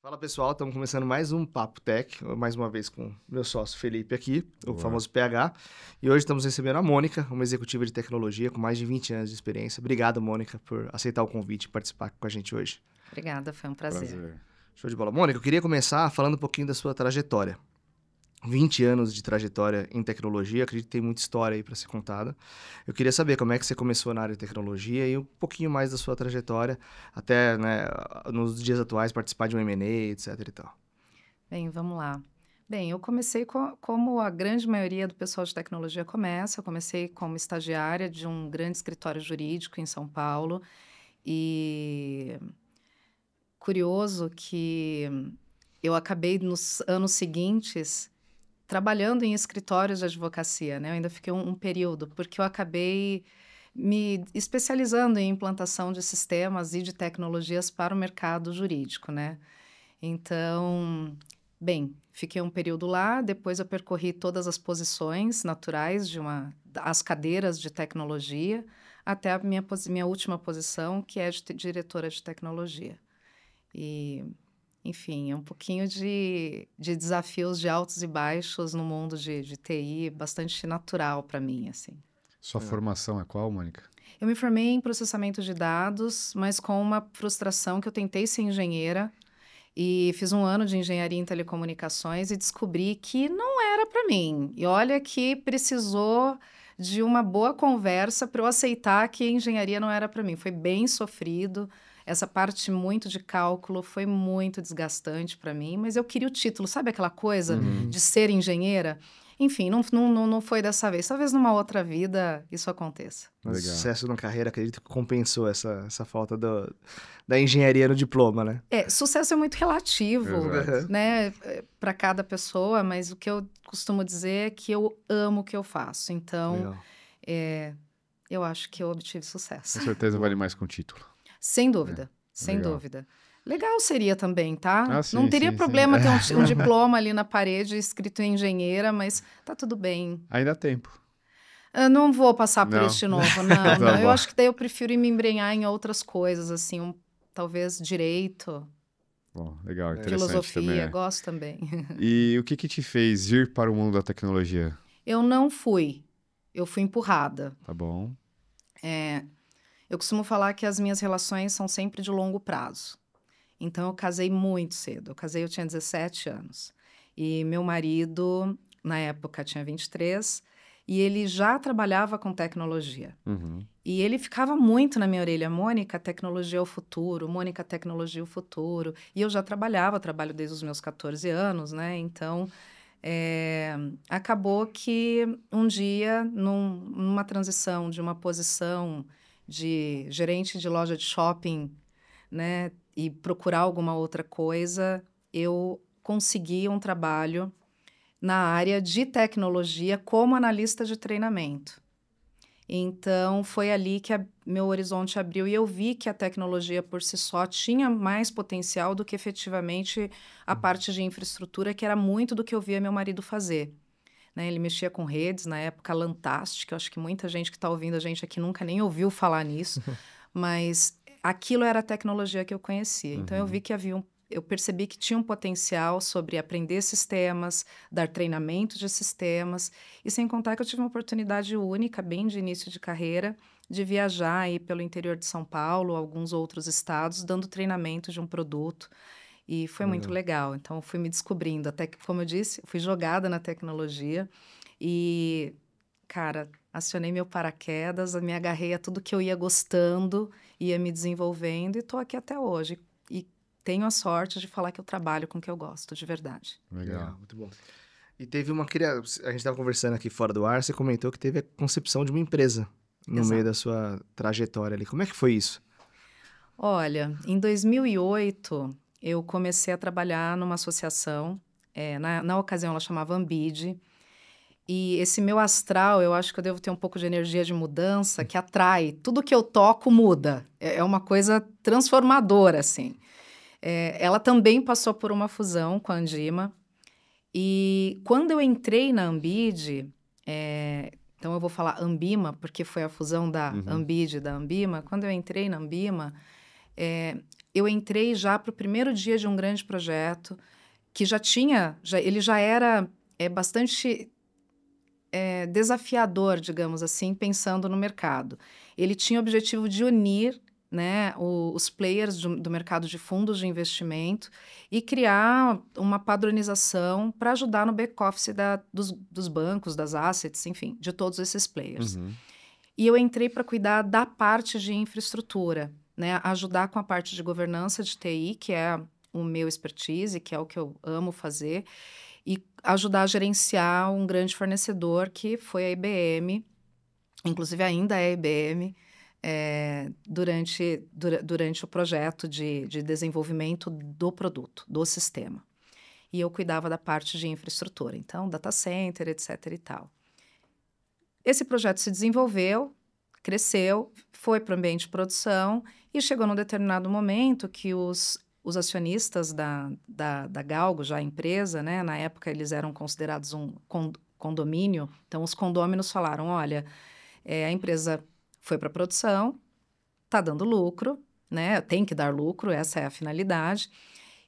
Fala pessoal, estamos começando mais um Papo Tech, mais uma vez com meu sócio Felipe aqui, o Boa. famoso PH. E hoje estamos recebendo a Mônica, uma executiva de tecnologia com mais de 20 anos de experiência. Obrigado, Mônica, por aceitar o convite e participar com a gente hoje. Obrigada, foi um prazer. Show de bola. Mônica, eu queria começar falando um pouquinho da sua trajetória. 20 anos de trajetória em tecnologia, acredito que tem muita história aí para ser contada. Eu queria saber como é que você começou na área de tecnologia e um pouquinho mais da sua trajetória, até né, nos dias atuais participar de um M&A, etc e tal. Bem, vamos lá. Bem, eu comecei como a grande maioria do pessoal de tecnologia começa. Eu comecei como estagiária de um grande escritório jurídico em São Paulo. E curioso que eu acabei nos anos seguintes trabalhando em escritórios de advocacia, né? Eu ainda fiquei um período, porque eu acabei me especializando em implantação de sistemas e de tecnologias para o mercado jurídico, né? Então, bem, fiquei um período lá, depois eu percorri todas as posições naturais as cadeiras de tecnologia, até a minha última posição, que é de diretora de tecnologia. E, enfim, é um pouquinho de desafios de altos e baixos no mundo de TI, bastante natural para mim, assim. Sua formação é qual, Mônica? Eu me formei em processamento de dados, mas com uma frustração que eu tentei ser engenheira, e fiz um ano de engenharia em telecomunicações e descobri que não era para mim. E olha que precisou de uma boa conversa para eu aceitar que engenharia não era para mim. Foi bem sofrido. Essa parte muito de cálculo foi muito desgastante para mim, mas eu queria o título, sabe aquela coisa de ser engenheira? Enfim, não foi dessa vez. Talvez numa outra vida isso aconteça. Mas o Legal. sucesso na carreira, acredito que compensou essa falta da engenharia no diploma, né? Sucesso é muito relativo, Exato. né, para cada pessoa, mas o que eu costumo dizer é que eu amo o que eu faço. Então, Legal. eu acho que eu obtive sucesso. Com certeza vale mais com título. Sem dúvida, sem legal. dúvida. Legal seria também, tá? Ah, Não sim, teria sim, problema sim. ter um diploma ali na parede escrito engenheira, mas tá tudo bem. Ainda há tempo. Eu não vou passar por Não. isso de novo, não, Tá não. Eu bom. acho que daí eu prefiro me embrenhar em outras coisas, assim, talvez direito, Bom, legal, interessante filosofia, também. gosto também. E o que te fez ir para o mundo da tecnologia? Eu não fui, eu fui empurrada. Tá bom. Eu costumo falar que as minhas relações são sempre de longo prazo. Então, eu casei muito cedo. Eu tinha 17 anos. E meu marido, na época, tinha 23, e ele já trabalhava com tecnologia. Uhum. E ele ficava muito na minha orelha, Mônica, tecnologia é o futuro, Mônica, tecnologia é o futuro. E eu já trabalho desde os meus 14 anos, né? Então, acabou que um dia, numa transição de uma posição de gerente de loja de shopping, né, e procurar alguma outra coisa, eu consegui um trabalho na área de tecnologia como analista de treinamento. Então, foi ali que meu horizonte abriu e eu vi que a tecnologia por si só tinha mais potencial do que efetivamente a parte de infraestrutura, que era muito do que eu via meu marido fazer. Né? Ele mexia com redes, na época Lantastic, eu acho que muita gente que está ouvindo a gente aqui nunca nem ouviu falar nisso, mas aquilo era a tecnologia que eu conhecia. Então, eu vi que eu percebi que tinha um potencial sobre aprender sistemas, dar treinamento de sistemas, e sem contar que eu tive uma oportunidade única, bem de início de carreira, de viajar aí pelo interior de São Paulo, alguns outros estados, dando treinamento de um produto, e foi muito legal. Então, eu fui me descobrindo, até que, como eu disse, fui jogada na tecnologia e, cara, acionei meu paraquedas, me agarrei a tudo que eu ia gostando, ia me desenvolvendo, e estou aqui até hoje. E tenho a sorte de falar que eu trabalho com o que eu gosto, de verdade. Legal. Muito bom. E teve a gente estava conversando aqui fora do ar, você comentou que teve a concepção de uma empresa no meio da sua trajetória ali. Como é que foi isso? Olha, em 2008, eu comecei a trabalhar numa associação, na ocasião ela chamava Ambid, e esse meu astral, eu acho que eu devo ter um pouco de energia de mudança que atrai. Tudo que eu toco muda. É uma coisa transformadora, assim. Ela também passou por uma fusão com a Andima. E quando eu entrei na Ambid, então eu vou falar Ambima, porque foi a fusão da Ambid e da Ambima. Quando eu entrei na Ambima, Eu entrei já para o primeiro dia de um grande projeto que ele já era bastante desafiador, digamos assim, pensando no mercado. Ele tinha o objetivo de unir, né, os players do mercado de fundos de investimento e criar uma padronização para ajudar no back-office dos bancos, das assets, enfim, de todos esses players. Uhum. E eu entrei para cuidar da parte de infraestrutura, né, ajudar com a parte de governança de TI, que é o meu expertise, que é o que eu amo fazer, e ajudar a gerenciar um grande fornecedor que foi a IBM, inclusive ainda é a IBM, durante o projeto de desenvolvimento do produto, do sistema. E eu cuidava da parte de infraestrutura, então data center, etc. e tal. Esse projeto se desenvolveu, cresceu, foi para o ambiente de produção e chegou num determinado momento que os acionistas da Galgo, já a empresa, né, na época eles eram considerados um condomínio, então os condôminos falaram, olha, a empresa foi para a produção, está dando lucro, né, tem que dar lucro, essa é a finalidade,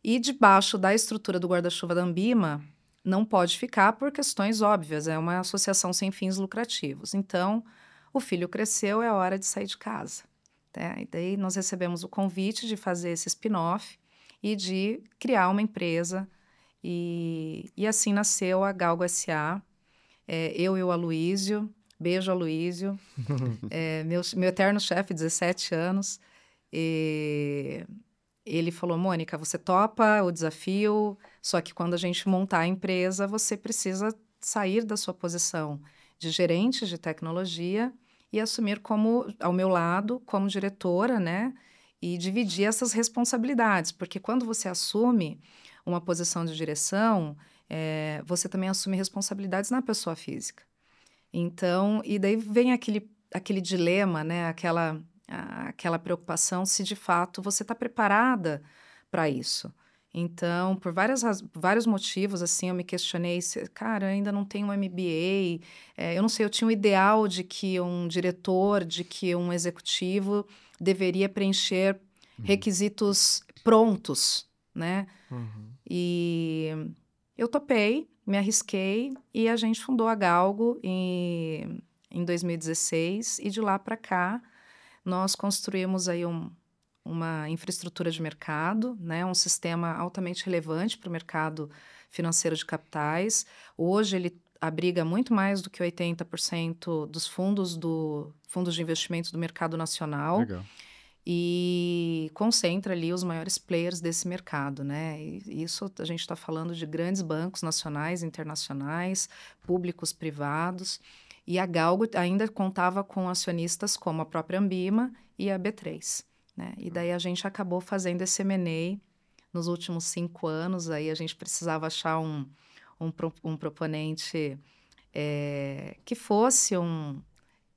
e debaixo da estrutura do guarda-chuva da Ambima não pode ficar por questões óbvias, é uma associação sem fins lucrativos. Então, o filho cresceu, é hora de sair de casa. Né? E daí nós recebemos o convite de fazer esse spin-off e de criar uma empresa. E assim nasceu a Galgo S.A. Eu e o Aloísio, beijo Aloísio, meu eterno chefe, 17 anos. E ele falou, Mônica, você topa o desafio, só que quando a gente montar a empresa, você precisa sair da sua posição de gerente de tecnologia e assumir ao meu lado, como diretora, né? E dividir essas responsabilidades, porque quando você assume uma posição de direção, você também assume responsabilidades na pessoa física. Então, e daí vem aquele dilema, né? Aquela preocupação se de fato você está preparada para isso. Então, por vários motivos, assim, eu me questionei, cara, eu ainda não tenho um MBA, eu não sei, eu tinha um ideal de que um diretor, de que um executivo deveria preencher requisitos prontos, né? Uhum. E eu topei, me arrisquei e a gente fundou a Galgo em 2016 e de lá para cá nós construímos aí uma infraestrutura de mercado, né, um sistema altamente relevante para o mercado financeiro de capitais. Hoje ele abriga muito mais do que 80% dos fundos de investimentos do mercado nacional. Legal. E concentra ali os maiores players desse mercado, né? E isso a gente está falando de grandes bancos nacionais, internacionais, públicos, privados. E a Galgo ainda contava com acionistas como a própria Ambima e a B3, né? E daí a gente acabou fazendo esse M&A nos últimos 5 anos. Aí a gente precisava achar um proponente que fosse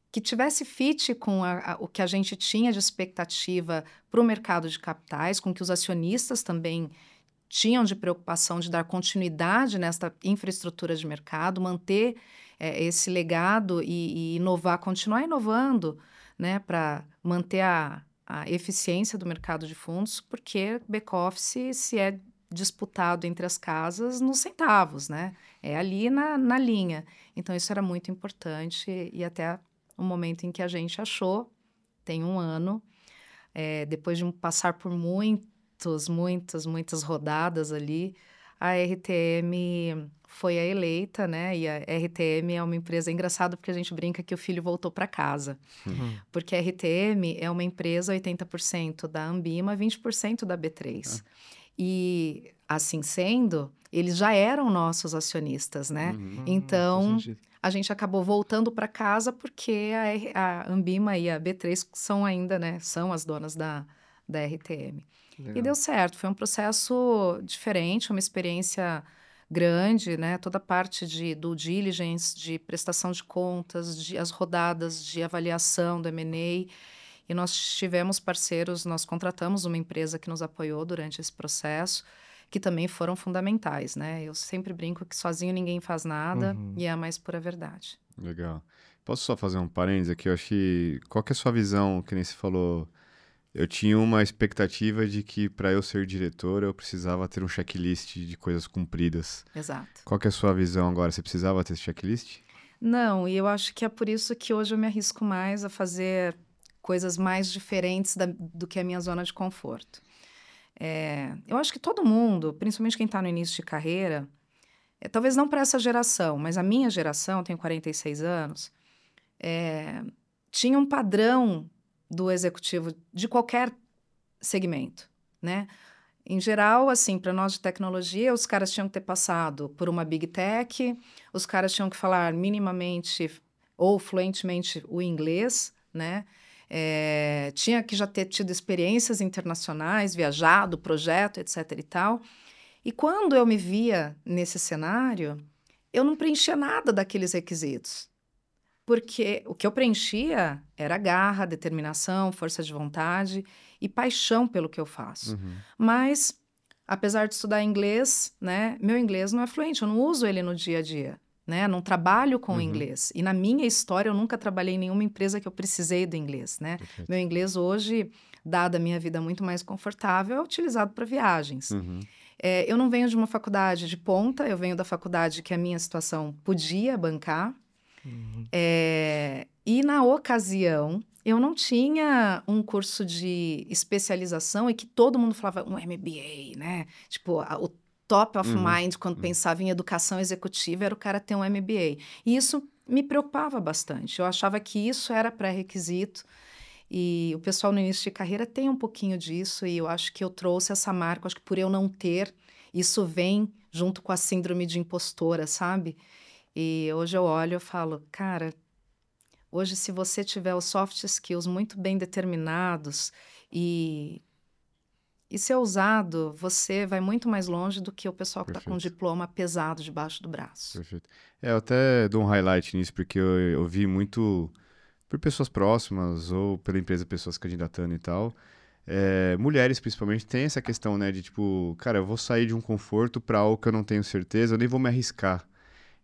que tivesse fit com o que a gente tinha de expectativa para o mercado de capitais, com que os acionistas também tinham de preocupação de dar continuidade nesta infraestrutura de mercado, manter esse legado e inovar, continuar inovando, né, para manter a eficiência do mercado de fundos, porque back-office se é disputado entre as casas nos centavos, né? É ali na linha. Então, isso era muito importante e até o momento em que a gente achou, tem 1 ano, depois de passar por muitas rodadas ali, a RTM foi a eleita, né? E a RTM é uma empresa, engraçado porque a gente brinca que o filho voltou para casa, porque a RTM é uma empresa 80% da Ambima, 20% da B3. E, assim sendo, eles já eram nossos acionistas, né? Então, a gente acabou voltando para casa porque a Ambima e a B3 são ainda, né? São as donas da RTM. Legal. E deu certo, foi um processo diferente, uma experiência grande, né? Toda a parte de due diligence, de prestação de contas, as rodadas de avaliação do M&A. E nós tivemos parceiros, nós contratamos uma empresa que nos apoiou durante esse processo, que também foram fundamentais, né? Eu sempre brinco que sozinho ninguém faz nada e é a mais pura verdade. Legal. Posso só fazer um parênteses aqui? Eu acho que... Qual que é a sua visão, que nem você falou, Eu tinha uma expectativa de que para eu ser diretor eu precisava ter um checklist de coisas cumpridas. Exato. Qual que é a sua visão agora? Você precisava ter esse checklist? Não, e eu acho que é por isso que hoje eu me arrisco mais a fazer coisas mais diferentes do que a minha zona de conforto. Eu acho que todo mundo, principalmente quem está no início de carreira, talvez não para essa geração, mas a minha geração, eu tenho 46 anos, tinha um padrão do executivo de qualquer segmento, né? Em geral, assim, para nós de tecnologia, os caras tinham que ter passado por uma Big Tech, os caras tinham que falar minimamente ou fluentemente o inglês, né? Tinha que já ter tido experiências internacionais, viajado, projeto, etc. e tal. E quando eu me via nesse cenário, eu não preenchia nada daqueles requisitos. Porque o que eu preenchia era garra, determinação, força de vontade e paixão pelo que eu faço. Mas, apesar de estudar inglês, né, meu inglês não é fluente, eu não uso ele no dia a dia, né? Não trabalho com inglês. E na minha história, eu nunca trabalhei em nenhuma empresa que eu precisei do inglês, né? Perfeito. Meu inglês hoje, dada a minha vida muito mais confortável, é utilizado para viagens. Eu não venho de uma faculdade de ponta, eu venho da faculdade que a minha situação podia bancar. E na ocasião, eu não tinha um curso de especialização e que todo mundo falava um MBA, né? Tipo, o top of mind quando pensava em educação executiva era o cara ter um MBA. E isso me preocupava bastante. Eu achava que isso era pré-requisito e o pessoal no início de carreira tem um pouquinho disso e eu acho que eu trouxe essa marca, acho que por eu não ter, isso vem junto com a síndrome de impostora, sabe? E hoje eu olho e falo, cara, hoje se você tiver os soft skills muito bem determinados e ser ousado, você vai muito mais longe do que o pessoal que está com um Perfeito. diploma pesado debaixo do braço. Perfeito. Eu até dou um highlight nisso, porque eu vi muito por pessoas próximas ou pela empresa pessoas se candidatando e tal. Mulheres, principalmente, têm essa questão, né? De tipo, cara, eu vou sair de um conforto para algo que eu não tenho certeza, eu nem vou me arriscar.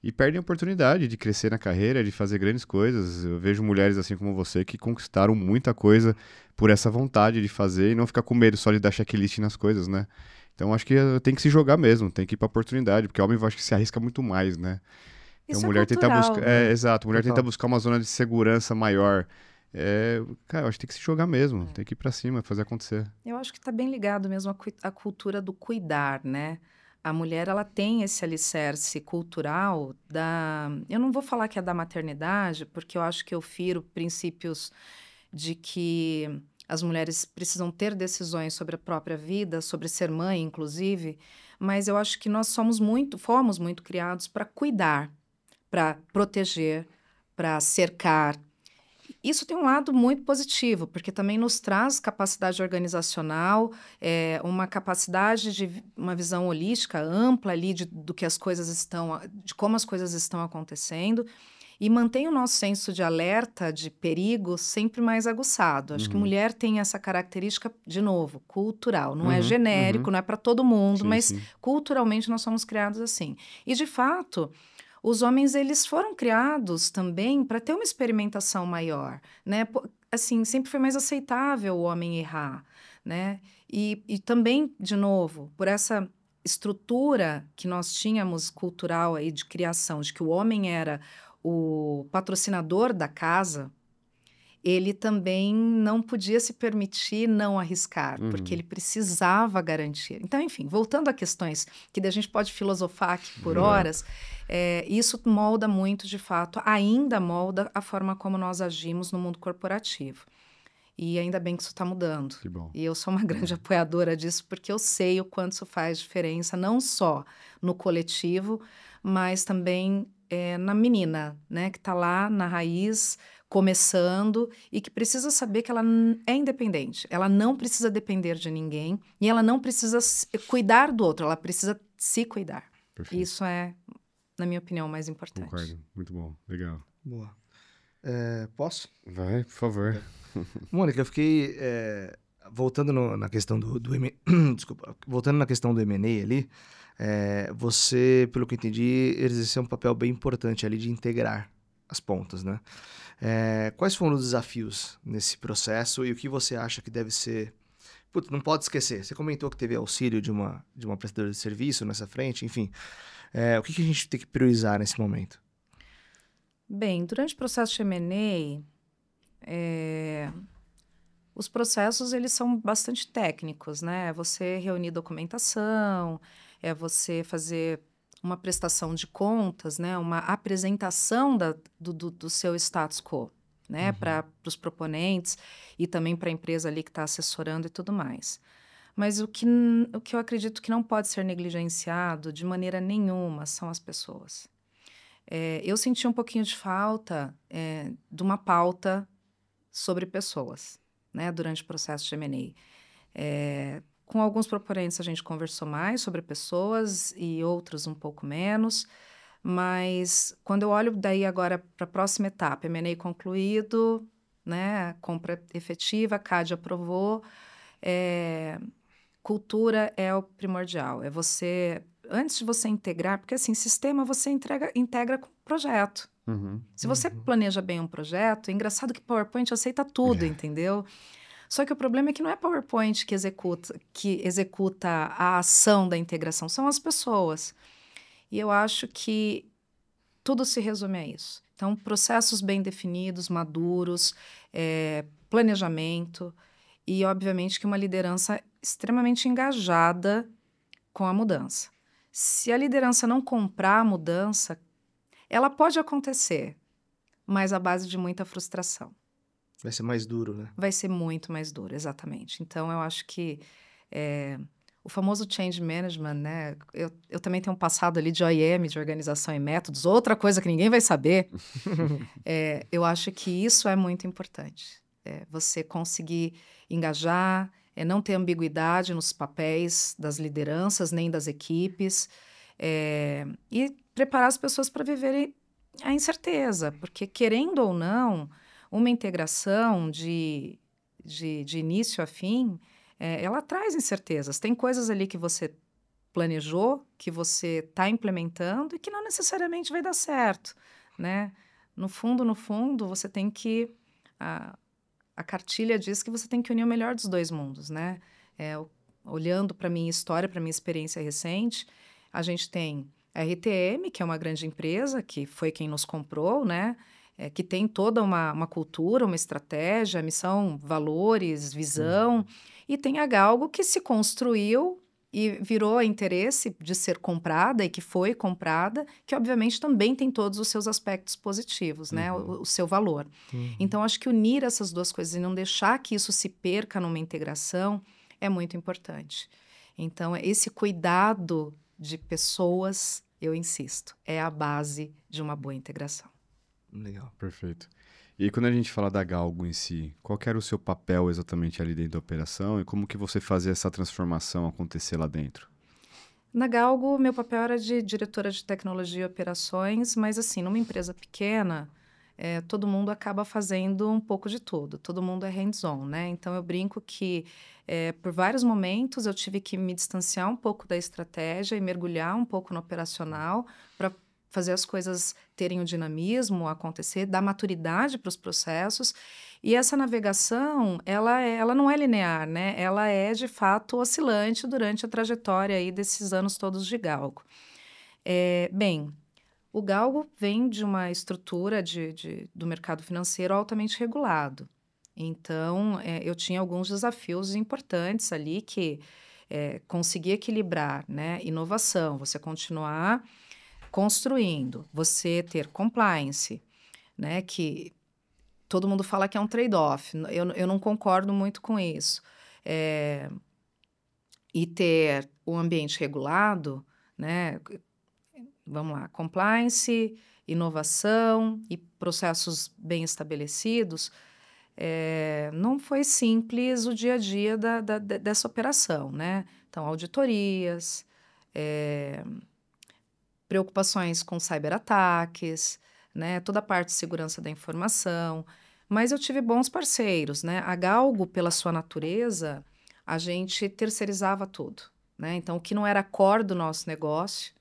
E perdem a oportunidade de crescer na carreira, de fazer grandes coisas. Eu vejo mulheres assim como você que conquistaram muita coisa por essa vontade de fazer e não ficar com medo só de dar checklist nas coisas, né? Então acho que tem que se jogar mesmo, tem que ir pra oportunidade, porque homem eu acho que se arrisca muito mais, né? Então Isso é mulher tenta cultural, buscar. né? Exato, mulher Total. tenta buscar uma zona de segurança maior. Cara, eu acho que tem que se jogar mesmo, tem que ir pra cima, fazer acontecer. Eu acho que está bem ligado mesmo à cultura do cuidar, né? A mulher, ela tem esse alicerce cultural da... Eu não vou falar que é da maternidade, porque eu acho que eu firo princípios de que as mulheres precisam ter decisões sobre a própria vida, sobre ser mãe, inclusive, mas eu acho que nós fomos muito criados para cuidar, para proteger, para cercar. Isso tem um lado muito positivo, porque também nos traz capacidade organizacional, uma capacidade de uma visão holística, ampla ali do que as coisas estão, de como as coisas estão acontecendo, e mantém o nosso senso de alerta, de perigo, sempre mais aguçado. Acho que mulher tem essa característica, de novo, cultural. Não é genérico, não é para todo mundo, Sim, mas sim. culturalmente nós somos criados assim. E, de fato, os homens, eles foram criados também para ter uma experimentação maior, né? Assim, sempre foi mais aceitável o homem errar, né? E também, de novo, por essa estrutura que nós tínhamos cultural aí de criação, de que o homem era o patrocinador da casa, ele também não podia se permitir não arriscar, porque ele precisava garantir. Então, enfim, voltando a questões que a gente pode filosofar aqui por horas, isso molda muito, de fato, ainda molda a forma como nós agimos no mundo corporativo. E ainda bem que isso está mudando. Que bom. E eu sou uma grande apoiadora disso, porque eu sei o quanto isso faz diferença, não só no coletivo, mas também na menina, né, que está lá na raiz, começando, e que precisa saber que ela é independente. Ela não precisa depender de ninguém e ela não precisa cuidar do outro, ela precisa se cuidar. Perfeito. Isso é, na minha opinião, o mais importante. Concordo. Muito bom. Legal. Boa. Posso? Vai, por favor. Mônica, eu fiquei voltando na questão do desculpa, voltando na questão do M&A ali, você, pelo que entendi, exerceu um papel bem importante ali de integrar, as pontas, né? Quais foram os desafios nesse processo e o que você acha que deve ser... Putz, não pode esquecer. Você comentou que teve auxílio de uma prestadora de serviço nessa frente, enfim. O que a gente tem que priorizar nesse momento? Bem, durante o processo de M&A, os processos, eles são bastante técnicos, né? É você reunir documentação, é você fazer uma prestação de contas, né? Uma apresentação do seu status quo, né? Para os proponentes e também para a empresa ali que está assessorando e tudo mais. Mas o que eu acredito que não pode ser negligenciado de maneira nenhuma são as pessoas. Eu senti um pouquinho de falta de uma pauta sobre pessoas, né, durante o processo de M&A. Com alguns proponentes a gente conversou mais sobre pessoas e outros um pouco menos, mas quando eu olho daí agora para a próxima etapa, M&A concluído, né, compra efetiva, CAD aprovou, cultura é o primordial, é você, antes de você integrar, porque assim, sistema você integra com projeto. Se você planeja bem um projeto, é engraçado que PowerPoint aceita tudo, entendeu? Só que o problema é que não é PowerPoint que executa a ação da integração, são as pessoas. E eu acho que tudo se resume a isso. Então, processos bem definidos, maduros, planejamento e, obviamente, que uma liderança extremamente engajada com a mudança. Se a liderança não comprar a mudança, ela pode acontecer, mas à base de muita frustração. Vai ser mais duro, né? Vai ser muito mais duro, exatamente. Então, eu acho que o famoso change management, né? Eu também tenho um passado ali de OIM, de organização e métodos, outra coisa que ninguém vai saber. Eu acho que isso é muito importante. Você conseguir engajar, não ter ambiguidade nos papéis das lideranças, nem das equipes, e preparar as pessoas para viverem a incerteza, porque, querendo ou não, uma integração de início a fim, ela traz incertezas. Tem coisas ali que você planejou, que você está implementando e que não necessariamente vai dar certo, né? No fundo, você tem que... A cartilha diz que você tem que unir o melhor dos dois mundos, né? Olhando para a minha história, para a minha experiência recente, a gente tem a RTM, que é uma grande empresa, que foi quem nos comprou, né? Que tem toda uma cultura, uma estratégia, missão, valores, visão. E tem a Galgo, que se construiu e virou interesse de ser comprada e que foi comprada, que obviamente também tem todos os seus aspectos positivos, né? O seu valor. Então, acho que unir essas duas coisas e não deixar que isso se perca numa integração é muito importante. Então, esse cuidado de pessoas, eu insisto, é a base de uma boa integração. Legal. Perfeito. E quando a gente fala da Galgo em si, qual que era o seu papel exatamente ali dentro da operação e como que você fazia essa transformação acontecer lá dentro? Na Galgo, meu papel era de diretora de tecnologia e operações, mas assim, numa empresa pequena, todo mundo acaba fazendo um pouco de tudo, todo mundo é hands-on, né? Então, eu brinco que por vários momentos eu tive que me distanciar um pouco da estratégia e mergulhar um pouco no operacional para fazer as coisas terem o dinamismo, acontecer, dar maturidade para os processos. E essa navegação, ela não é linear, né? Ela é, de fato, oscilante durante a trajetória aí desses anos todos de Galgo. Bem, o Galgo vem de uma estrutura do mercado financeiro altamente regulado. Então, eu tinha alguns desafios importantes ali que conseguir equilibrar, né? Inovação, você continuar construindo, você ter compliance, né, que todo mundo fala que é um trade-off, eu não concordo muito com isso, e ter o ambiente regulado, né, vamos lá, compliance, inovação e processos bem estabelecidos, não foi simples o dia a dia dessa operação, né, então auditorias, preocupações com cyberataques, né, toda a parte de segurança da informação, mas eu tive bons parceiros, né, a Galgo, pela sua natureza, a gente terceirizava tudo, né, então o que não era core do nosso negócio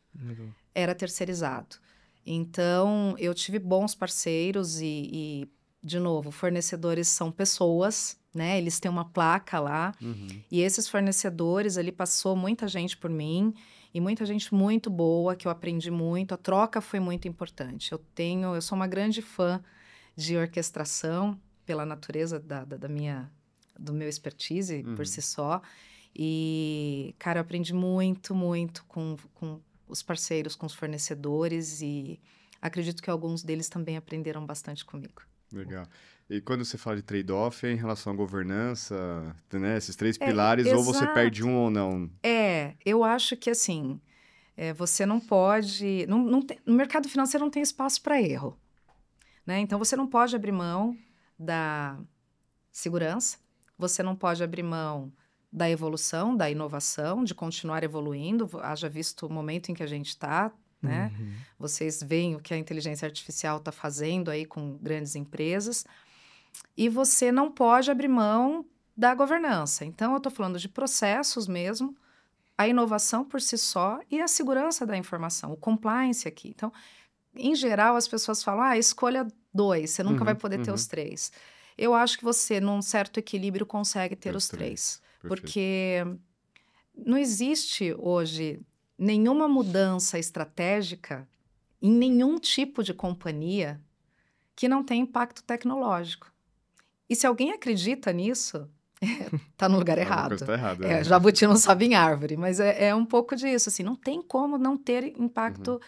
era terceirizado. Então, eu tive bons parceiros de novo, fornecedores são pessoas, né? Eles têm uma placa lá. E esses fornecedores ali passou muita gente por mim e muita gente muito boa que eu aprendi muito. A troca foi muito importante. Eu sou uma grande fã de orquestração pela natureza do meu expertise por si só. E, cara, eu aprendi muito, muito com os parceiros, com os fornecedores e acredito que alguns deles também aprenderam bastante comigo. Legal. E quando você fala de trade-off, é em relação à governança, né? Esses 3 pilares, ou você perde um ou não? Eu acho que assim, você não pode... no mercado financeiro não tem espaço para erro, né? Então, você não pode abrir mão da segurança, você não pode abrir mão da evolução, da inovação, de continuar evoluindo, haja visto o momento em que a gente está, né? Vocês veem o que a inteligência artificial está fazendo aí com grandes empresas. E você não pode abrir mão da governança. Então, eu estou falando de processos mesmo, a inovação por si só e a segurança da informação, o compliance aqui. Então, em geral, as pessoas falam, escolha 2, você nunca vai poder ter os 3. Eu acho que você, num certo equilíbrio, consegue ter os 3. Porque não existe hoje nenhuma mudança estratégica em nenhum tipo de companhia que não tem impacto tecnológico. E se alguém acredita nisso, tá no lugar errado. Coisa tá errada, jabuti não sobe em árvore, mas é um pouco disso, assim, não tem como não ter impacto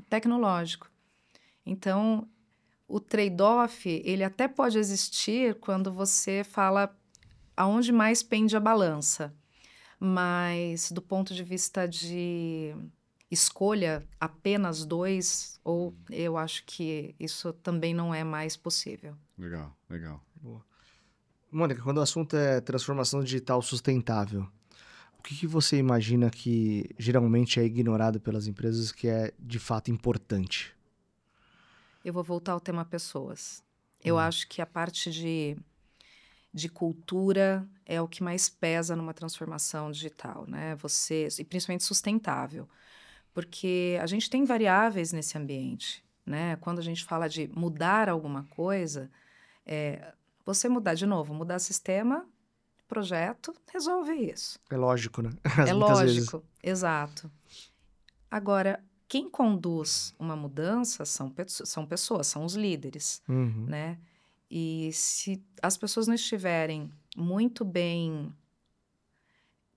tecnológico. Então, o trade-off, ele até pode existir quando você fala aonde mais pende a balança, mas do ponto de vista de escolha apenas 2, ou eu acho que isso também não é mais possível. Legal, legal. Boa. Mônica, quando o assunto é transformação digital sustentável, o que você imagina que geralmente é ignorado pelas empresas que é de fato importante? Eu vou voltar ao tema pessoas. Eu acho que a parte de cultura é o que mais pesa numa transformação digital, né? E principalmente sustentável. Porque a gente tem variáveis nesse ambiente, né? Quando a gente fala de mudar alguma coisa, você mudar sistema, projeto, resolve isso. É lógico, né? É Muitas lógico, vezes. exato. Agora, quem conduz uma mudança são pessoas, são os líderes, né? E se as pessoas não estiverem muito bem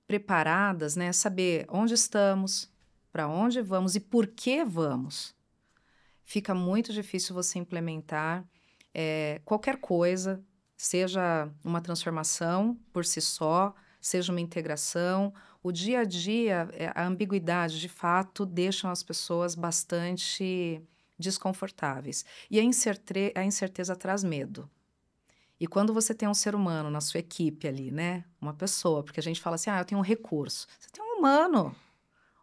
preparadas, né? Saber onde estamos, para onde vamos e por que vamos, fica muito difícil você implementar qualquer coisa, seja uma transformação por si só, seja uma integração. O dia a dia, a ambiguidade, de fato, deixam as pessoas bastante desconfortáveis. E a incerteza traz medo. E quando você tem um ser humano na sua equipe ali, né? Uma pessoa, porque a gente fala assim, eu tenho um recurso. Você tem um humano.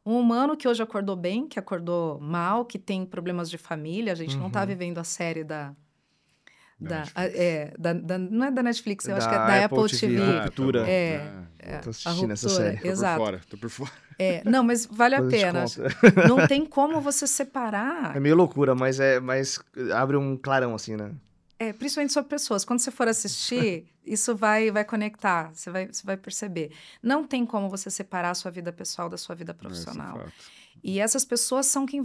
Um humano que hoje acordou bem, que acordou mal, que tem problemas de família. A gente não está vivendo a série não é da Netflix, eu acho que é da Apple TV. A Ruptura. Tô assistindo essa série. Exato. Tô por fora. Não, mas vale a pena. Não tem como você separar. É meio loucura, mas abre um clarão assim, né? Principalmente sobre pessoas. Quando você for assistir, isso vai conectar, você vai perceber. Não tem como você separar a sua vida pessoal da sua vida profissional. E essas pessoas são quem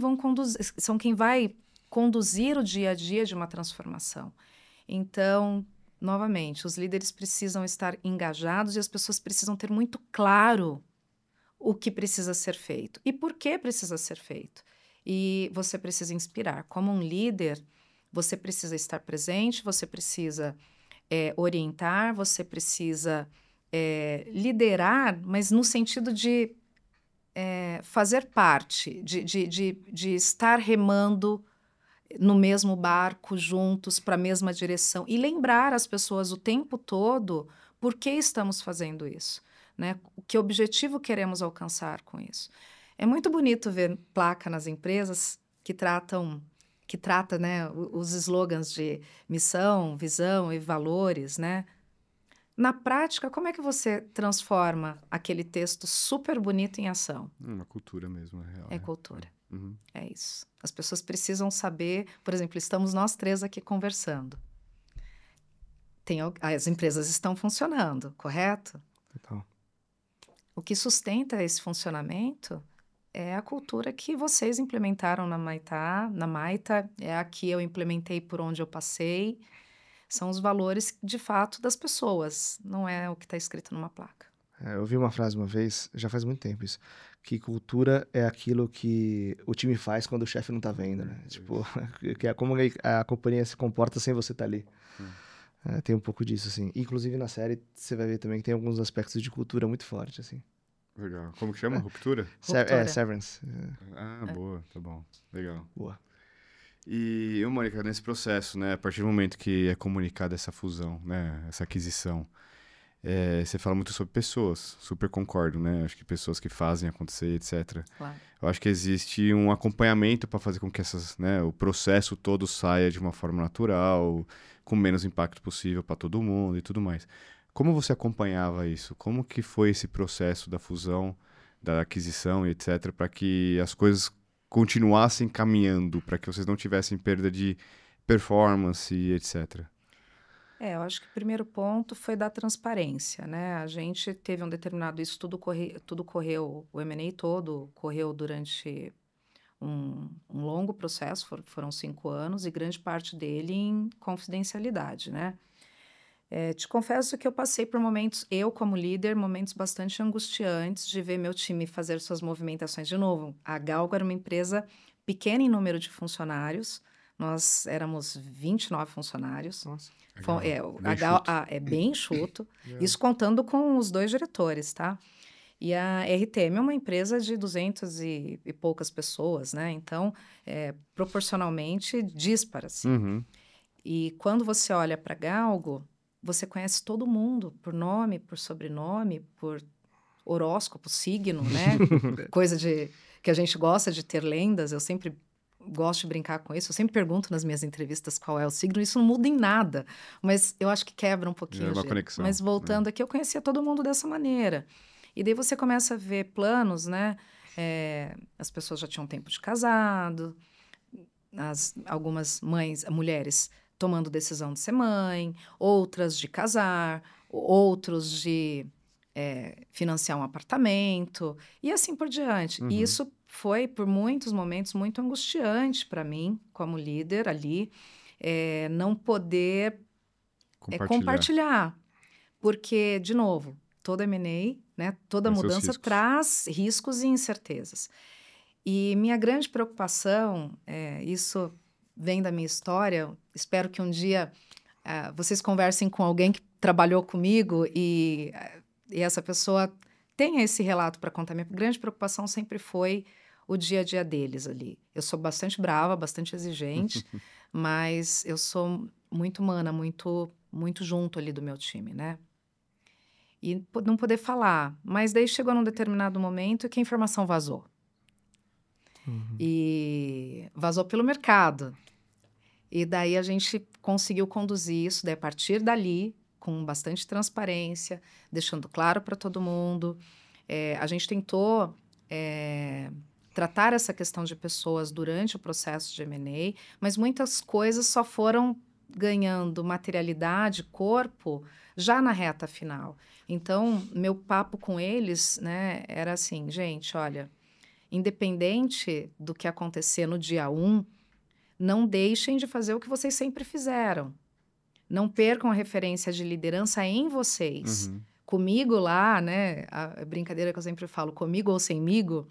vai conduzir o dia a dia de uma transformação. Então, novamente, os líderes precisam estar engajados e as pessoas precisam ter muito claro o que precisa ser feito e por que precisa ser feito. E você precisa inspirar. Como um líder, você precisa estar presente, você precisa orientar, você precisa liderar, mas no sentido de fazer parte, de estar remando no mesmo barco, juntos, para a mesma direção. E lembrar as pessoas o tempo todo por que estamos fazendo isso, né? Que objetivo queremos alcançar com isso. É muito bonito ver placa nas empresas que trata, né, os slogans de missão, visão e valores, né? Na prática, como é que você transforma aquele texto super bonito em ação? Uma cultura mesmo, é real. É cultura. Uhum. É isso. As pessoas precisam saber, por exemplo, estamos nós três aqui conversando. As empresas estão funcionando, correto? Total. O que sustenta esse funcionamento é a cultura que vocês implementaram na Maitá, é a que eu implementei por onde eu passei. São os valores, de fato, das pessoas, não é o que está escrito numa placa. Eu ouvi uma frase uma vez, já faz muito tempo isso, que cultura é aquilo que o time faz quando o chefe não tá vendo, né? Tipo, que é como a companhia se comporta sem você estar ali. Tem um pouco disso, assim. Inclusive, na série, você vai ver também que tem alguns aspectos de cultura muito fortes, assim. Legal. Como que chama? Ruptura? Ruptura. Severance. Boa, tá bom. Legal. Boa. E, Mônica, nesse processo, né, a partir do momento que é comunicada essa fusão, né, essa aquisição, você fala muito sobre pessoas, super concordo, né? Acho que pessoas que fazem acontecer, etc. Claro. Eu acho que existe um acompanhamento para fazer com que o processo todo saia de uma forma natural, com menos impacto possível para todo mundo e tudo mais. Como você acompanhava isso? Como que foi esse processo da fusão, da aquisição e etc, para que as coisas continuassem caminhando, para que vocês não tivessem perda de performance e etc? Eu acho que o primeiro ponto foi da transparência, né? A gente teve um determinado... Isso tudo correu, o M&A todo correu durante um longo processo, foram 5 anos, e grande parte dele em confidencialidade, né? Te confesso que eu passei por momentos, eu como líder, momentos bastante angustiantes de ver meu time fazer suas movimentações de novo. A Galgo era uma empresa pequena em número de funcionários, nós éramos 29 funcionários. Nossa. É bem enxuto, isso contando com os 2 diretores, tá? E a RTM é uma empresa de 200 e poucas pessoas, né? Então, proporcionalmente díspara, assim. Uhum. E quando você olha para Galgo, você conhece todo mundo, por nome, por sobrenome, por horóscopo, signo, né? Coisa que a gente gosta de ter lendas, eu sempre gosto de brincar com isso, eu sempre pergunto nas minhas entrevistas qual é o signo, isso não muda em nada, mas eu acho que quebra um pouquinho. É uma conexão. Mas voltando aqui, eu conhecia todo mundo dessa maneira. E daí você começa a ver planos, né? As pessoas já tinham tempo de casado, algumas mulheres tomando decisão de ser mãe, outras de casar, outros de financiar um apartamento, e assim por diante. Uhum. E isso foi, por muitos momentos, muito angustiante para mim, como líder ali, não poder compartilhar. Porque, de novo, toda M&A, né, toda mudança traz riscos e incertezas. E minha grande preocupação, isso vem da minha história, espero que um dia vocês conversem com alguém que trabalhou comigo e essa pessoa tenha esse relato para contar. Minha grande preocupação sempre foi o dia a dia deles ali. Eu sou bastante brava, bastante exigente, mas eu sou muito humana, muito, muito junto ali do meu time, né? E não poder falar. Mas daí chegou num determinado momento que a informação vazou. Uhum. E vazou pelo mercado. E daí a gente conseguiu conduzir isso, daí a partir dali, com bastante transparência, deixando claro para todo mundo. A gente tentou tratar essa questão de pessoas durante o processo de M&A, mas muitas coisas só foram ganhando materialidade, corpo, já na reta final. Então, meu papo com eles, né, era assim, gente, olha, independente do que acontecer no dia 1, não deixem de fazer o que vocês sempre fizeram. Não percam a referência de liderança em vocês. Uhum. Comigo lá, né, a brincadeira que eu sempre falo, comigo ou semigo,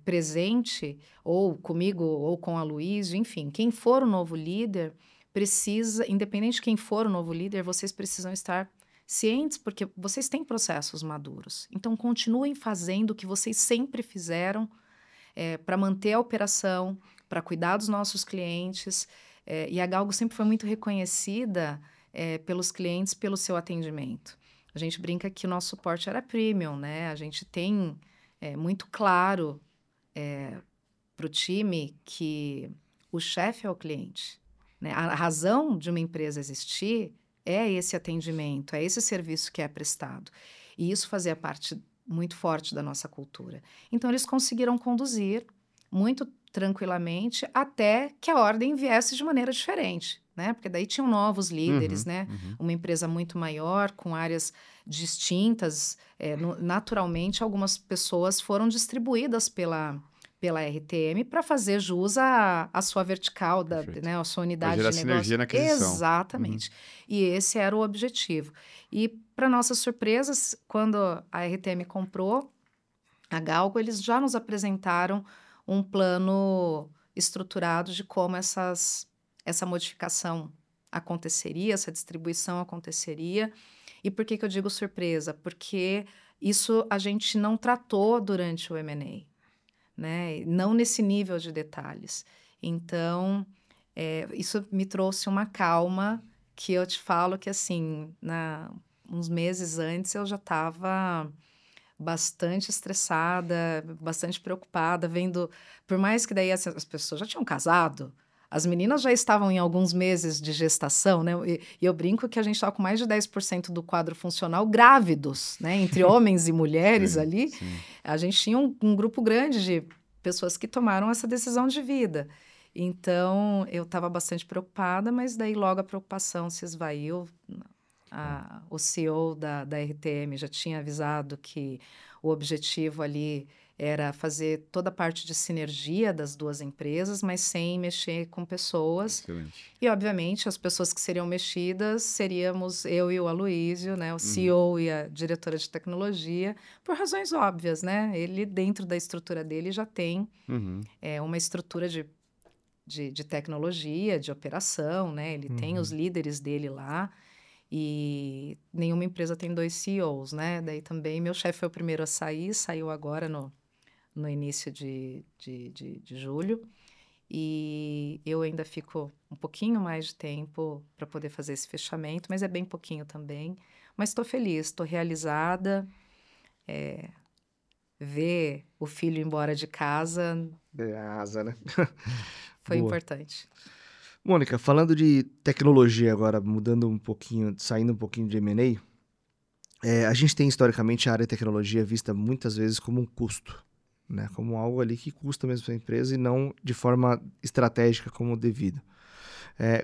presente, ou comigo ou com a Luísa, enfim, quem for o novo líder precisa, independente de quem for o novo líder, vocês precisam estar cientes, porque vocês têm processos maduros. Então, continuem fazendo o que vocês sempre fizeram para manter a operação, para cuidar dos nossos clientes. E a Galgo sempre foi muito reconhecida pelos clientes, pelo seu atendimento. A gente brinca que o nosso suporte era premium, né? A gente tem muito claro para o time que o chefe é o cliente, né? A razão de uma empresa existir é esse atendimento, é esse serviço que é prestado. E isso fazia parte muito forte da nossa cultura. Então, eles conseguiram conduzir muito tranquilamente, até que a ordem viesse de maneira diferente, né? Porque daí tinham novos líderes, né? Uma empresa muito maior, com áreas distintas. Naturalmente, algumas pessoas foram distribuídas pela RTM para fazer jus à sua vertical, né, a sua Pra unidade gerar de sinergia negócio. na aquisição. Exatamente. E esse era o objetivo. E, para nossa surpresa, quando a RTM comprou a Galgo, eles já nos apresentaram um plano estruturado de como essa modificação aconteceria, essa distribuição aconteceria. E por que eu digo surpresa? Porque isso a gente não tratou durante o M&A, né? Não nesse nível de detalhes. Então, isso me trouxe uma calma que eu te falo que, assim, uns meses antes eu já estava bastante estressada, bastante preocupada, vendo, por mais que daí as pessoas já tinham casado, as meninas já estavam em alguns meses de gestação, né? E eu brinco que a gente estava com mais de 10% do quadro funcional grávidos, né? Entre homens e mulheres Sim, ali. sim. A gente tinha um grupo grande de pessoas que tomaram essa decisão de vida. Então, eu estava bastante preocupada, mas daí logo a preocupação se esvaiu. O CEO da RTM já tinha avisado que o objetivo ali era fazer toda a parte de sinergia das duas empresas, mas sem mexer com pessoas. Excelente. E, obviamente, as pessoas que seriam mexidas seríamos eu e o Aloísio, né? O CEO e a diretora de tecnologia, por razões óbvias, né? Ele, dentro da estrutura dele, já tem uma estrutura de tecnologia, de operação, né? Ele tem os líderes dele lá. E nenhuma empresa tem 2 CEOs, né? Daí também meu chefe foi o primeiro a sair, saiu agora no início de julho. E eu ainda fico um pouquinho mais de tempo para poder fazer esse fechamento, mas é bem pouquinho também. Mas estou feliz, estou realizada. Ver o filho ir embora de casa A asa, né? foi Boa. importante. Mônica, falando de tecnologia agora, mudando um pouquinho, saindo um pouquinho de M&A, a gente tem historicamente a área de tecnologia vista muitas vezes como um custo, né? Como algo ali que custa mesmo para a empresa e não de forma estratégica como devido.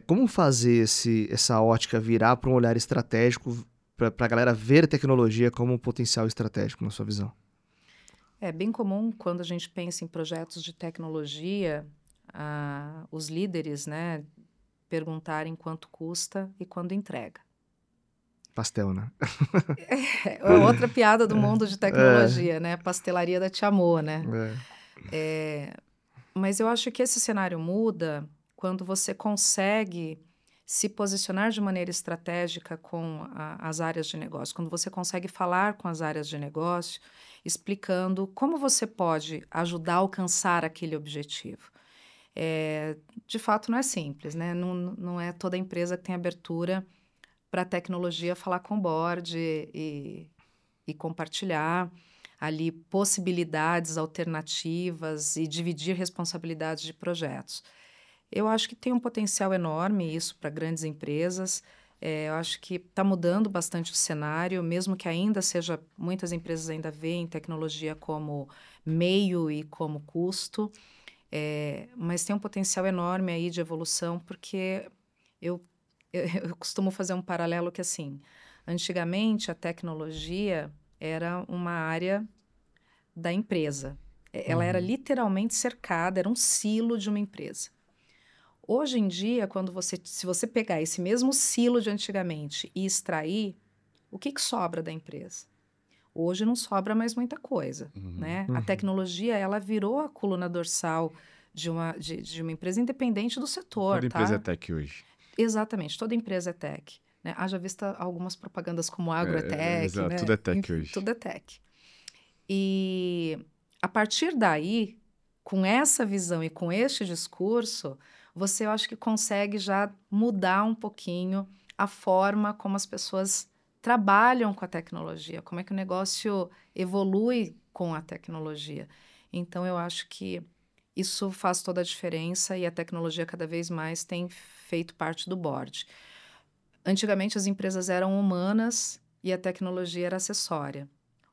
Como fazer essa ótica virar para um olhar estratégico para a galera ver a tecnologia como um potencial estratégico, na sua visão? É bem comum quando a gente pensa em projetos de tecnologia, os líderes, né, perguntarem quanto custa e quando entrega. Pastel, né? É outra piada do mundo de tecnologia, né? Pastelaria da Tia Mo, né? Mas eu acho que esse cenário muda quando você consegue se posicionar de maneira estratégica com as áreas de negócio, quando você consegue falar com as áreas de negócio, explicando como você pode ajudar a alcançar aquele objetivo. De fato, não é simples, né? Não é toda empresa que tem abertura para a tecnologia falar com o board e compartilhar ali possibilidades alternativas e dividir responsabilidades de projetos. Eu acho que tem um potencial enorme isso para grandes empresas. Eu acho que está mudando bastante o cenário, mesmo que ainda seja, muitas empresas ainda veem tecnologia como meio e como custo, mas tem um potencial enorme aí de evolução, porque eu costumo fazer um paralelo que, assim, antigamente a tecnologia era uma área da empresa. Ela era literalmente cercada, era um silo de uma empresa. Hoje em dia, se você pegar esse mesmo silo de antigamente e extrair, o que sobra da empresa? Hoje não sobra mais muita coisa, né? A tecnologia, ela virou a coluna dorsal de uma empresa independente do setor, Toda tá? empresa é tech hoje. Exatamente, toda empresa é tech, né? Haja vista algumas propagandas como agro é tech, Exato, né? tudo é tech Enfim, hoje. tudo é tech. E a partir daí, com essa visão e com este discurso, eu acho que consegue já mudar um pouquinho a forma como as pessoas trabalham com a tecnologia, como é que o negócio evolui com a tecnologia. Então, eu acho que isso faz toda a diferença e a tecnologia cada vez mais tem feito parte do board. Antigamente, as empresas eram humanas e a tecnologia era acessória.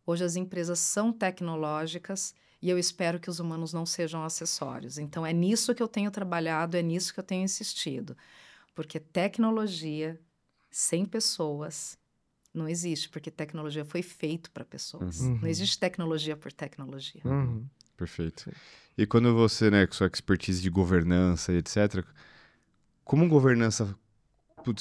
Hoje, as empresas são tecnológicas E eu espero que os humanos não sejam acessórios. Então, é nisso que eu tenho trabalhado, é nisso que eu tenho insistido. Porque tecnologia sem pessoas não existe, porque tecnologia foi feito para pessoas. Uhum. Não existe tecnologia por tecnologia. Uhum. Perfeito. E quando você, né, com sua expertise de governança e etc., como governança,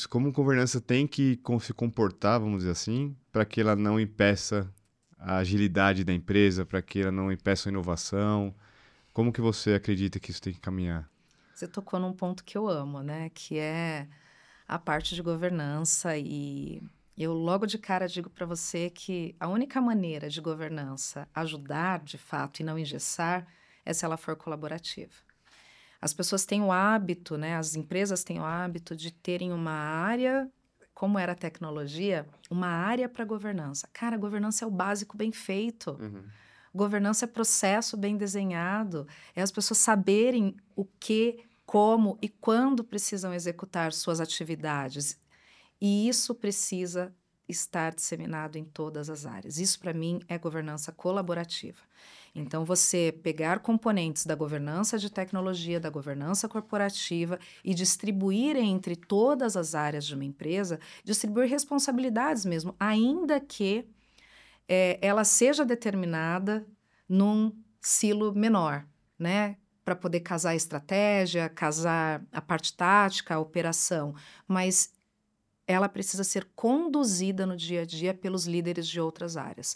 como governança tem que se comportar, vamos dizer assim, para que ela não impeça a agilidade da empresa, para que ela não impeça a inovação? Como que você acredita que isso tem que caminhar? Você tocou num ponto que eu amo, né? Que é a parte de governança e eu logo de cara digo para você que a única maneira de governança ajudar de fato e não engessar é se ela for colaborativa. As pessoas têm o hábito, né? As empresas têm o hábito de terem uma área, como era a tecnologia, uma área para governança. Cara, governança é o básico bem feito. Governança é processo bem desenhado, é as pessoas saberem o que, como e quando precisam executar suas atividades. E isso precisa estar disseminado em todas as áreas. Isso, para mim, é governança colaborativa. Então, você pegar componentes da governança de tecnologia, da governança corporativa e distribuir entre todas as áreas de uma empresa, distribuir responsabilidades mesmo, ainda que ela seja determinada num silo menor, né? Para poder casar a estratégia, casar a parte tática, a operação, mas ela precisa ser conduzida no dia a dia pelos líderes de outras áreas.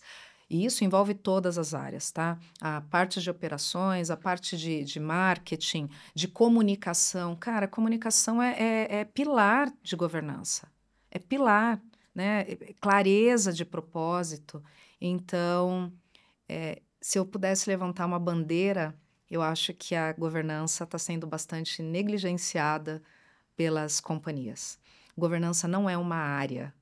E isso envolve todas as áreas, tá? A parte de operações, a parte de marketing, de comunicação. Cara, comunicação é pilar de governança. É pilar, né? Clareza de propósito. Então, se eu pudesse levantar uma bandeira, eu acho que a governança está sendo bastante negligenciada pelas companhias. Governança não é uma área,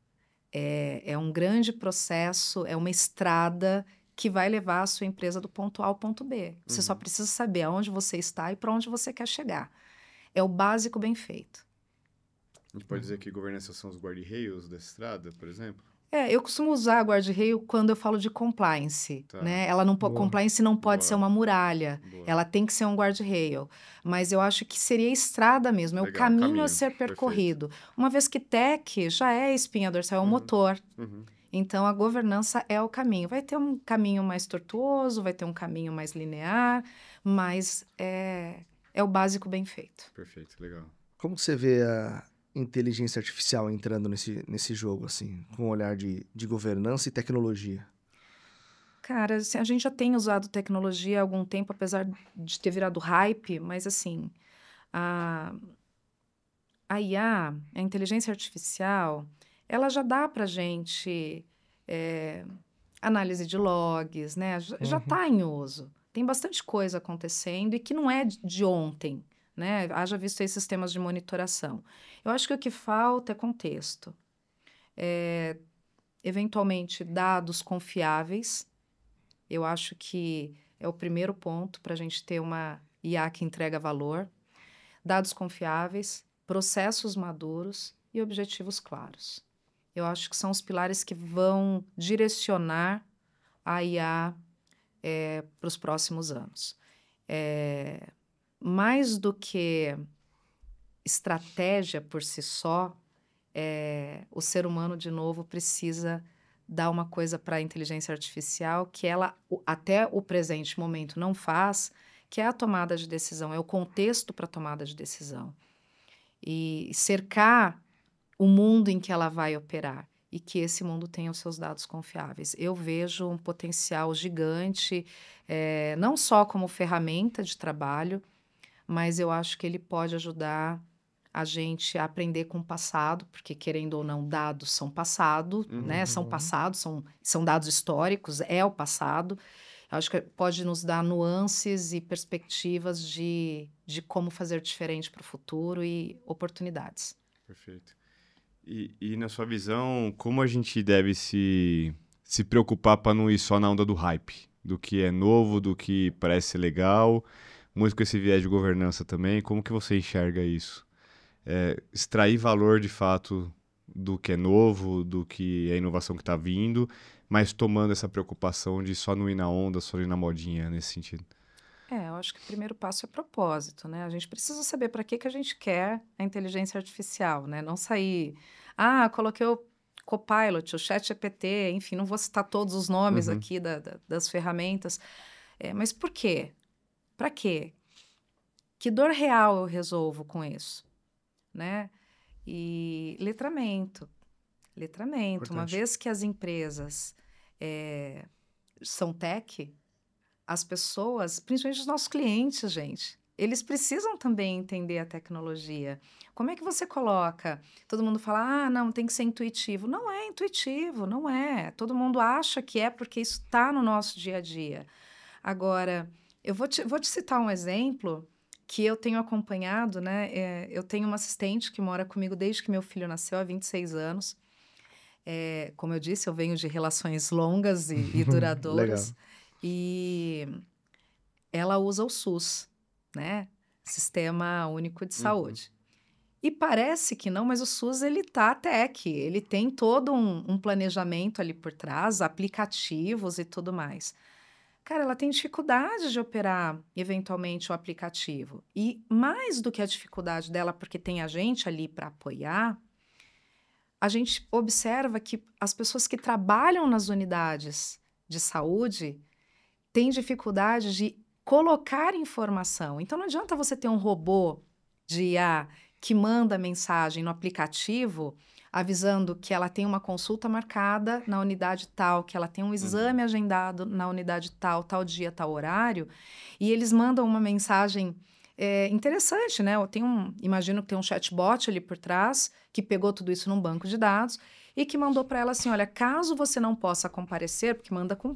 é um grande processo, é uma estrada que vai levar a sua empresa do ponto A ao ponto B. Você só precisa saber aonde você está e para onde você quer chegar. É o básico bem feito. A gente pode dizer que governança são os guarda-reios da estrada, por exemplo? Eu costumo usar guarda-reio quando eu falo de compliance, Tá. né? Ela não compliance não pode Boa. ser uma muralha, Boa. ela tem que ser um guarda-reio. Mas eu acho que seria estrada mesmo, é o Legal, caminho a caminho, ser perfeito. percorrido. Uma vez que tech já é espinha dorsal, é o motor. Então, a governança é o caminho. Vai ter um caminho mais tortuoso, vai ter um caminho mais linear, mas é o básico bem feito. Perfeito, legal. Como você vê a inteligência artificial entrando nesse jogo, assim, com um olhar de governança e tecnologia? Cara, assim, a gente já tem usado tecnologia há algum tempo, apesar de ter virado hype, mas assim, a IA, a inteligência artificial, ela já dá pra gente análise de logs, né? Já está em uso. Tem bastante coisa acontecendo e que não é de ontem, né? Haja visto aí sistemas de monitoração. Eu acho que o que falta é contexto. Eventualmente, dados confiáveis. Eu acho que é o primeiro ponto para a gente ter uma IA que entrega valor. Dados confiáveis, processos maduros e objetivos claros. Eu acho que são os pilares que vão direcionar a IA para os próximos anos. Mais do que estratégia por si só, o ser humano, de novo, precisa dar uma coisa para a inteligência artificial que ela, até o presente momento, não faz, que é a tomada de decisão, é o contexto para a tomada de decisão. E cercar o mundo em que ela vai operar e que esse mundo tenha os seus dados confiáveis. Eu vejo um potencial gigante, não só como ferramenta de trabalho, mas eu acho que ele pode ajudar a gente a aprender com o passado, porque, querendo ou não, dados são passado, né? São passados, são dados históricos, é o passado. Eu acho que pode nos dar nuances e perspectivas de como fazer diferente para o futuro e oportunidades. Perfeito. E na sua visão, como a gente deve se preocupar para não ir só na onda do hype? Do que é novo, do que parece ser legal, muito com esse viés de governança também. Como que você enxerga isso? Extrair valor, de fato, do que é novo, do que é a inovação que está vindo, mas tomando essa preocupação de só não ir na onda, só não ir na modinha, nesse sentido? Eu acho que o primeiro passo é propósito, né? A gente precisa saber para que a gente quer a inteligência artificial, né? Não sair, coloquei o Copilot, o ChatGPT, enfim, não vou citar todos os nomes aqui das ferramentas. Mas por quê? Para quê? Que dor real eu resolvo com isso, né? E letramento. Uma Importante. vez que as empresas são tech, as pessoas, principalmente os nossos clientes, gente, eles precisam também entender a tecnologia. Como é que você coloca? Todo mundo fala, não, tem que ser intuitivo. Não é intuitivo, não é. Todo mundo acha que é porque isso está no nosso dia a dia. Agora, eu vou te citar um exemplo que eu tenho acompanhado, né? Eu tenho uma assistente que mora comigo desde que meu filho nasceu, há 26 anos. Como eu disse, eu venho de relações longas e duradouras. Legal. E ela usa o SUS, né? Sistema Único de Saúde. E parece que não, mas o SUS, ele tá tech, ele tem todo um planejamento ali por trás, aplicativos e tudo mais. Cara, ela tem dificuldade de operar, eventualmente, o aplicativo. E mais do que a dificuldade dela, porque tem a gente ali para apoiar, a gente observa que as pessoas que trabalham nas unidades de saúde têm dificuldade de colocar informação. Então, não adianta você ter um robô de IA que manda mensagem no aplicativo avisando que ela tem uma consulta marcada na unidade tal, que ela tem um exame agendado na unidade tal, tal dia, tal horário, e eles mandam uma mensagem interessante, né? Imagino que tem um chatbot ali por trás que pegou tudo isso num banco de dados e que mandou para ela assim, olha, caso você não possa comparecer, porque manda com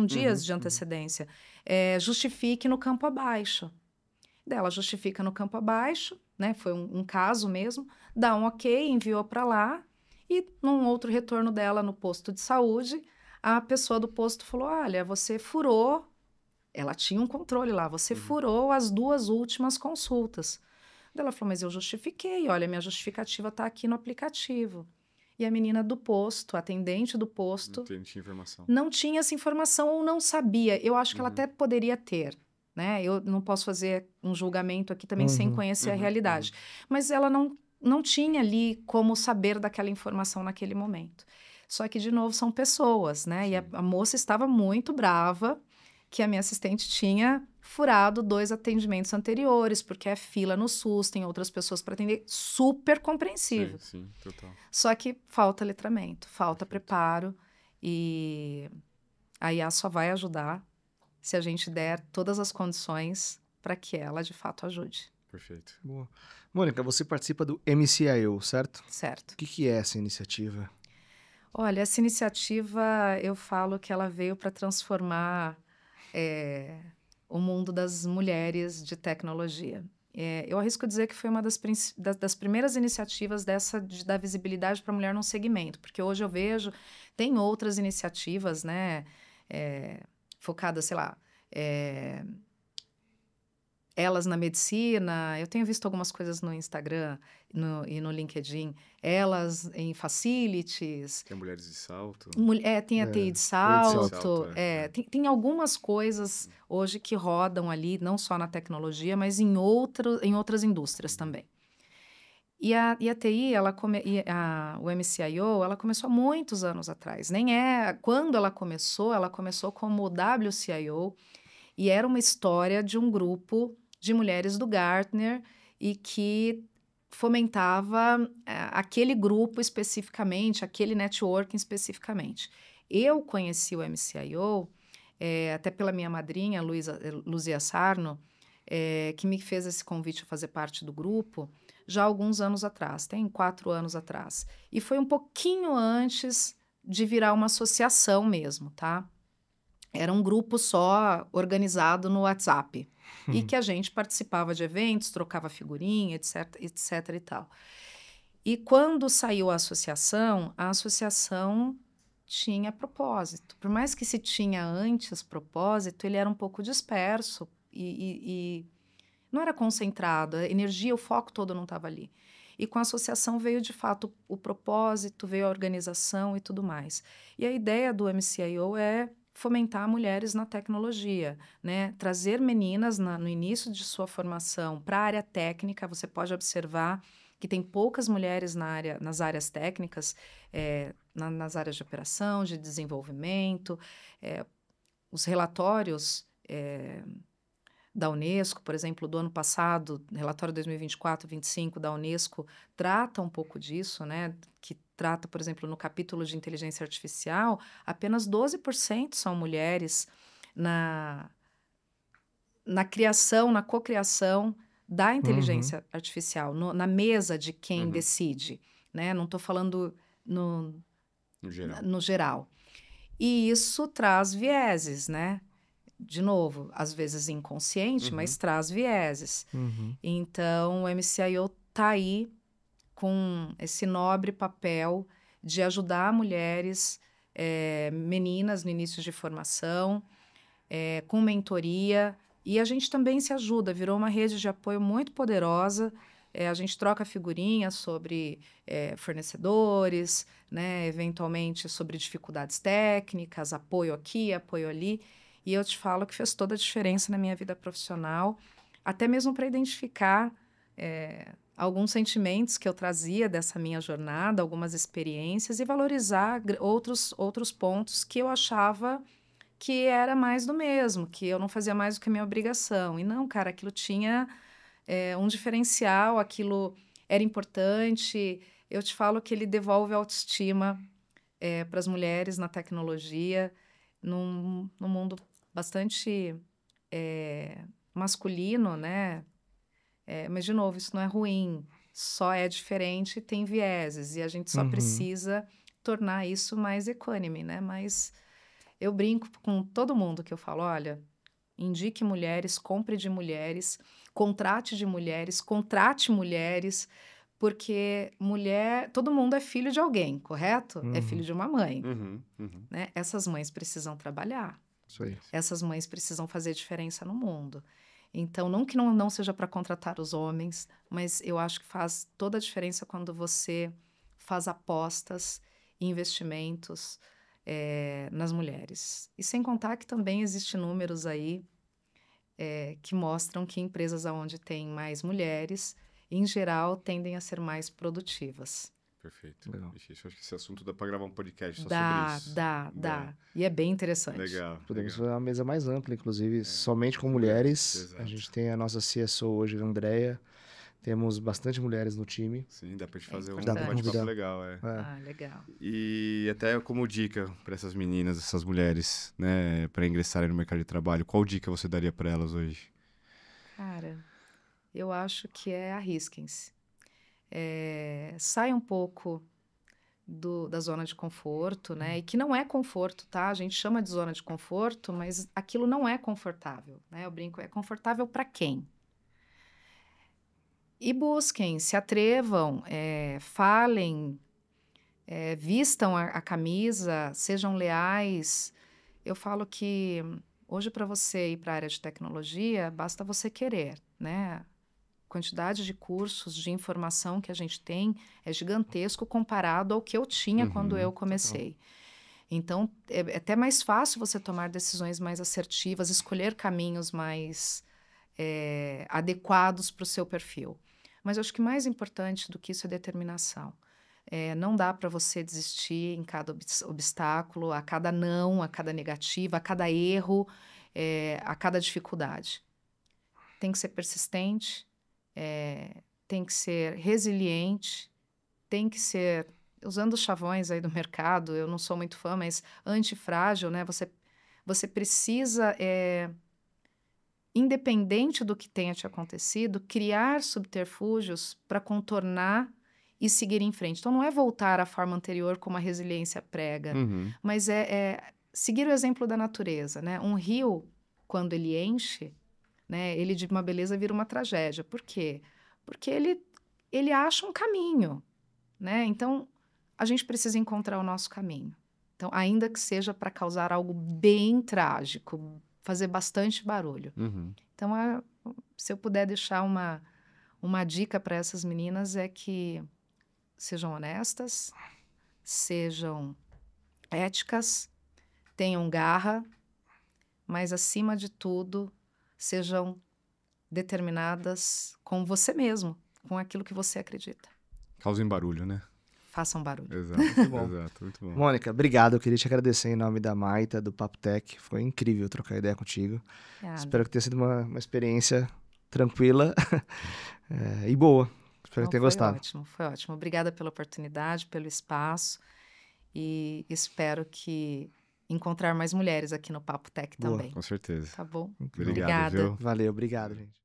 dias de antecedência, justifique no campo abaixo. Daí ela justifica no campo abaixo, né? Foi um caso mesmo, dá um ok, enviou para lá e num outro retorno dela no posto de saúde, a pessoa do posto falou, olha, você furou, ela tinha um controle lá, você furou as 2 últimas consultas. Daí ela falou, mas eu justifiquei, olha, minha justificativa está aqui no aplicativo. E a menina do posto, a atendente do posto, não tinha essa informação ou não sabia. Eu acho que ela até poderia ter, né? Eu não posso fazer um julgamento aqui também sem conhecer a realidade. Mas ela não tinha ali como saber daquela informação naquele momento. Só que, de novo, são pessoas, né? E a moça estava muito brava que a minha assistente tinha furado 2 atendimentos anteriores, porque é fila no SUS, tem outras pessoas para atender, super compreensível. Sim, total. Só que falta letramento, falta preparo, e a IA só vai ajudar se a gente der todas as condições para que ela, de fato, ajude. Perfeito. Boa. Mônica, você participa do MCIO, certo? Certo. O que é essa iniciativa? Olha, essa iniciativa, eu falo que ela veio para transformar o mundo das mulheres de tecnologia. Eu arrisco dizer que foi uma das primeiras iniciativas da visibilidade para a mulher num segmento, porque hoje eu vejo, tem outras iniciativas, né, focadas, sei lá, elas na medicina, eu tenho visto algumas coisas no Instagram e no LinkedIn, elas em facilities. Tem mulheres de salto. Tem a TI de salto. Tem algumas coisas hoje que rodam ali, não só na tecnologia, mas em outras indústrias também. E a TI, o MCIO, ela começou há muitos anos atrás. Quando ela começou como WCIO, e era uma história de um grupo de mulheres do Gartner e que fomentava aquele grupo especificamente, aquele networking especificamente. Eu conheci o MCIO até pela minha madrinha, Luzia Sarno, que me fez esse convite a fazer parte do grupo já há alguns anos atrás, tem 4 anos atrás. E foi um pouquinho antes de virar uma associação mesmo, tá? Era um grupo só organizado no WhatsApp e que a gente participava de eventos, trocava figurinha, etc e tal. E quando saiu a associação tinha propósito. Por mais que se tinha antes propósito, ele era um pouco disperso e não era concentrado, a energia, o foco todo não estava ali. E com a associação veio, de fato, o propósito, veio a organização e tudo mais. E a ideia do MCIO é fomentar mulheres na tecnologia, né? Trazer meninas no início de sua formação para a área técnica. Você pode observar que tem poucas mulheres nas áreas técnicas, nas áreas de operação, de desenvolvimento. Os relatórios da Unesco, por exemplo, do ano passado, relatório 2024-25 da Unesco, trata um pouco disso, né? Que trata, por exemplo, no capítulo de inteligência artificial, apenas 12% são mulheres na criação, na cocriação da inteligência artificial, na mesa de quem decide, né? Não estou falando no geral. E isso traz vieses, né? De novo, às vezes inconsciente, mas traz vieses. Então, o MCIO está aí com esse nobre papel de ajudar mulheres, meninas no início de formação, com mentoria. E a gente também se ajuda, virou uma rede de apoio muito poderosa. A gente troca figurinhas sobre fornecedores, né, eventualmente sobre dificuldades técnicas, apoio aqui, apoio ali. E eu te falo que fez toda a diferença na minha vida profissional, até mesmo para identificar alguns sentimentos que eu trazia dessa minha jornada, algumas experiências, e valorizar outros pontos que eu achava que era mais do mesmo, que eu não fazia mais do que a minha obrigação. E não, cara, aquilo tinha um diferencial, aquilo era importante. Eu te falo que ele devolve a autoestima para as mulheres na tecnologia, num mundo bastante masculino, né? Mas, de novo, isso não é ruim, só é diferente e tem vieses, e a gente só precisa tornar isso mais equânime, né? Mas eu brinco com todo mundo que eu falo, olha, indique mulheres, compre de mulheres, contrate de mulheres, contrate mulheres, porque todo mundo é filho de alguém, correto? É filho de uma mãe, né? Essas mães precisam trabalhar. Isso aí. Essas mães precisam fazer diferença no mundo. Então, não que não seja para contratar os homens, mas eu acho que faz toda a diferença quando você faz apostas e investimentos nas mulheres. E sem contar que também existem números aí que mostram que empresas onde tem mais mulheres, em geral, tendem a ser mais produtivas. Perfeito. Ixi, acho que esse assunto dá para gravar um podcast só Dá, sobre isso. dá. E é bem interessante. Legal. Podemos fazer uma mesa mais ampla, inclusive, somente com mulheres. Exato. A gente tem a nossa CSO hoje, a Andrea. Temos bastante mulheres no time. Sim, dá pra gente fazer um importante. bate-papo legal, Legal. E até como dica para essas meninas, essas mulheres, né, para ingressarem no mercado de trabalho, qual dica você daria para elas hoje? Cara, eu acho que arrisquem-se. Sai um pouco da zona de conforto, né? E que não é conforto, tá? A gente chama de zona de conforto, mas aquilo não é confortável, né? Eu brinco, é confortável para quem? E busquem, se atrevam, falem, vistam a camisa, sejam leais. Eu falo que hoje, para você ir para a área de tecnologia, basta você querer, né? Quantidade de cursos, de informação que a gente tem é gigantesco comparado ao que eu tinha quando eu comecei. Então, é até mais fácil você tomar decisões mais assertivas, escolher caminhos mais adequados para o seu perfil. Mas eu acho que mais importante do que isso é determinação. Não dá para você desistir em cada obstáculo, a cada não, a cada negativa, a cada erro, a cada dificuldade. Tem que ser persistente, tem que ser resiliente, tem que ser, usando os chavões aí do mercado, eu não sou muito fã, mas antifrágil, né? Você precisa, independente do que tenha te acontecido, criar subterfúgios para contornar e seguir em frente. Então, não é voltar à forma anterior como a resiliência prega, mas seguir o exemplo da natureza, né? Um rio, quando ele enche, né, ele de uma beleza vira uma tragédia. Por quê? Porque ele acha um caminho, né? Então, a gente precisa encontrar o nosso caminho. Então, ainda que seja para causar algo bem trágico, fazer bastante barulho. Então, se eu puder deixar Uma dica para essas meninas é que sejam honestas, sejam éticas, tenham garra, mas, acima de tudo, sejam determinadas com você mesmo, com aquilo que você acredita. Causem barulho, né? Façam barulho. Exato, Muito bom. exato, muito bom. Mônica, obrigado. Eu queria te agradecer em nome da Maita, do Papo Tech. Foi incrível trocar ideia contigo. Obrigada. Espero que tenha sido uma experiência tranquila e boa. Espero que tenha gostado. Foi ótimo. Obrigada pela oportunidade, pelo espaço e espero que encontrar mais mulheres aqui no Papo Tech Boa. também. Com certeza. Tá bom? Obrigado, Obrigada. viu? Valeu, obrigado, gente.